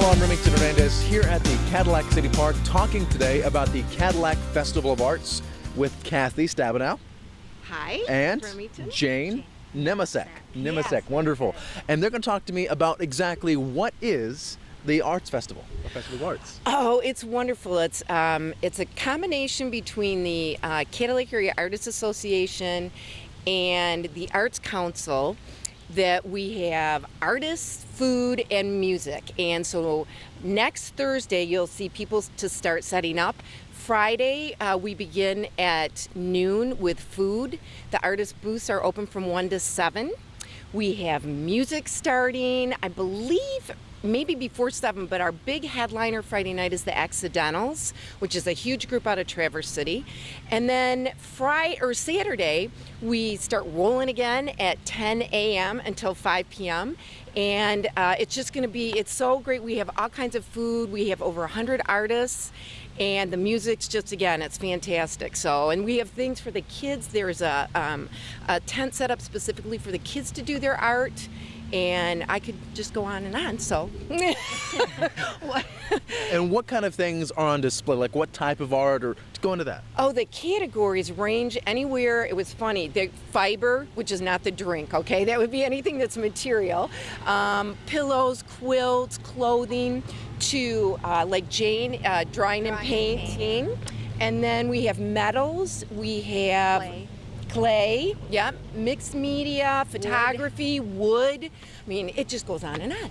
I'm Remington Hernandez here at the Cadillac City Park talking today about the Cadillac Festival of Arts with Kathy Stabenow. Hi. And Remington. Jane Nemasek. Yes. Nemasek, wonderful. And they're going to talk to me about exactly what is the Arts Festival, the Festival of Arts. Oh, it's wonderful. It's a combination between the Cadillac Area Artists Association and the Arts Council. That we have artists, food, and music. And so next Thursday, you'll see people to start setting up. Friday, we begin at noon with food. The artist booths are open from 1 to 7. We have music starting, I believe, maybe before 7, but our big headliner Friday night is the Accidentals, which is a huge group out of Traverse City. And then Saturday, we start rolling again at 10 a.m. until 5 p.m. And it's just going to be, it's so great. We have all kinds of food. We have over 100 artists. And the music's just, again, it's fantastic. So, and we have things for the kids. There's a tent set up specifically for the kids to do their art. And I could just go on and on, so. And what kind of things are on display? Like what type of art, or to go into that? Oh, the categories range anywhere. It was funny. The fiber, which is not the drink, okay? That would be anything that's material. Pillows, quilts, clothing, to like Jane, drawing and painting. And then we have metals. We have clay, yep, mixed media, photography, wood. I mean, it just goes on and on.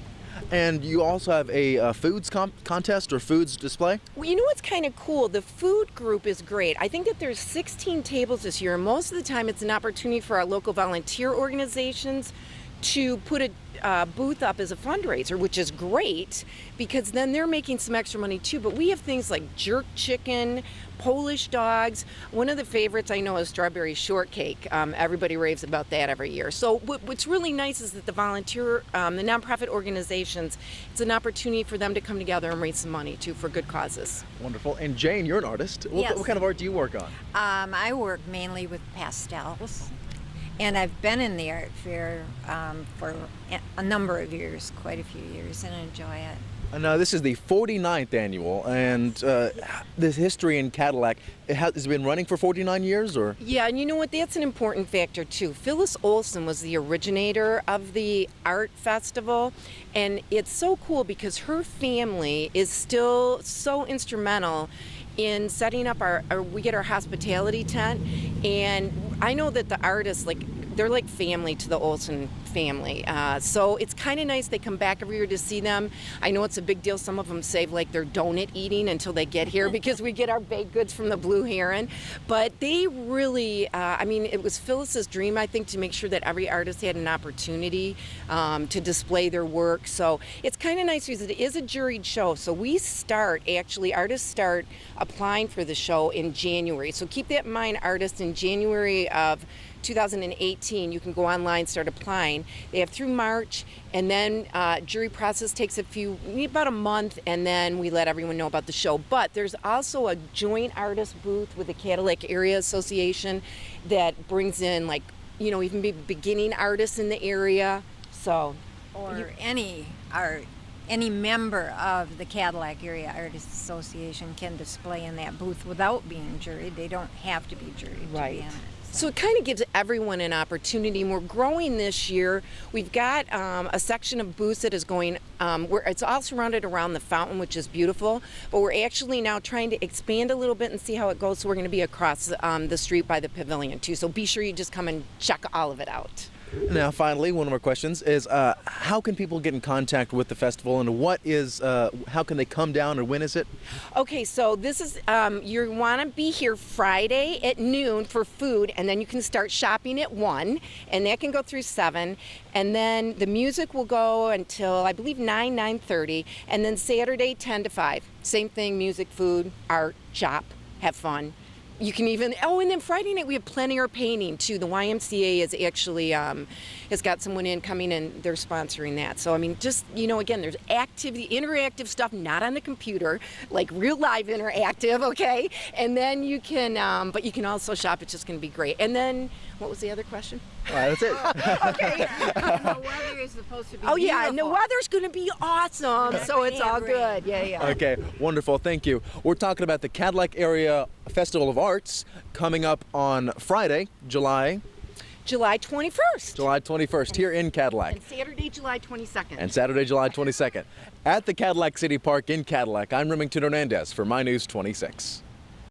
And you also have a foods contest or foods display? Well, you know what's kind of cool? The food group is great. I think that there's 16 tables this year, and most of the time it's an opportunity for our local volunteer organizations to put a booth up as a fundraiser, which is great because then they're making some extra money too. But we have things like jerk chicken, Polish dogs. One of the favorites I know is strawberry shortcake. Everybody raves about that every year. So what's really nice is that the volunteer, the nonprofit organizations, it's an opportunity for them to come together and raise some money too for good causes. Wonderful. And Jane, you're an artist. Yes. What kind of art do you work on? I work mainly with pastels, and I've been in the art fair for a number of years, quite a few years, and enjoy it. Now, this is the 49th annual, and this history in Cadillac, has it been running for 49 years, or? Yeah, and you know what? That's an important factor, too. Phyllis Olson was the originator of the art festival, and it's so cool because her family is still so instrumental in setting up we get our hospitality tent, and I know that the artists, they're like family to the Olson family. So it's kind of nice. They come back every year to see them. I know it's a big deal. Some of them save their donut eating until they get here because we get our baked goods from the Blue Heron. But they really, it was Phyllis's dream, I think, to make sure that every artist had an opportunity to display their work. So it's kind of nice because it is a juried show. So artists start applying for the show in January. So keep that in mind, artists, in January of 2018, you can go online, start applying. They have through March, and then jury process takes about a month, and then we let everyone know about the show. But there's also a joint artist booth with the Cadillac Area Association that brings in even beginning artists in the area. So, or any art. Any member of the Cadillac Area Artists Association can display in that booth without being juried. They don't have to be juried to be in it. So it kind of gives everyone an opportunity. And we're growing this year. We've got a section of booths that is going, where it's all surrounded around the fountain, which is beautiful. But we're actually now trying to expand a little bit and see how it goes. So we're going to be across the street by the pavilion too. So be sure you just come and check all of it out. Now, finally, one of our questions is, how can people get in contact with the festival, and how can they come down, or when is it? Okay, so this is, you want to be here Friday at noon for food, and then you can start shopping at 1, and that can go through 7, and then the music will go until, I believe, 9:30, and then Saturday, 10 to 5. Same thing, music, food, art, shop, have fun. You can even, and then Friday night we have plein air painting too. The YMCA is actually, has got someone coming and they're sponsoring that. So, again, there's interactive stuff, not on the computer, like real live interactive, okay? And then you can, but you can also shop. It's just going to be great. And then What was the other question? All right, that's it. Okay. The weather is supposed to be Oh yeah, and the beautiful. weather's going to be awesome, so it's all good. Yeah. Okay, wonderful. Thank you. We're talking about the Cadillac Area Festival of Arts coming up on Friday, July July 21st. 21st here in Cadillac. And Saturday, July 22nd. And Saturday, July 22nd at the Cadillac City Park in Cadillac. I'm Remington Hernandez for My News 26.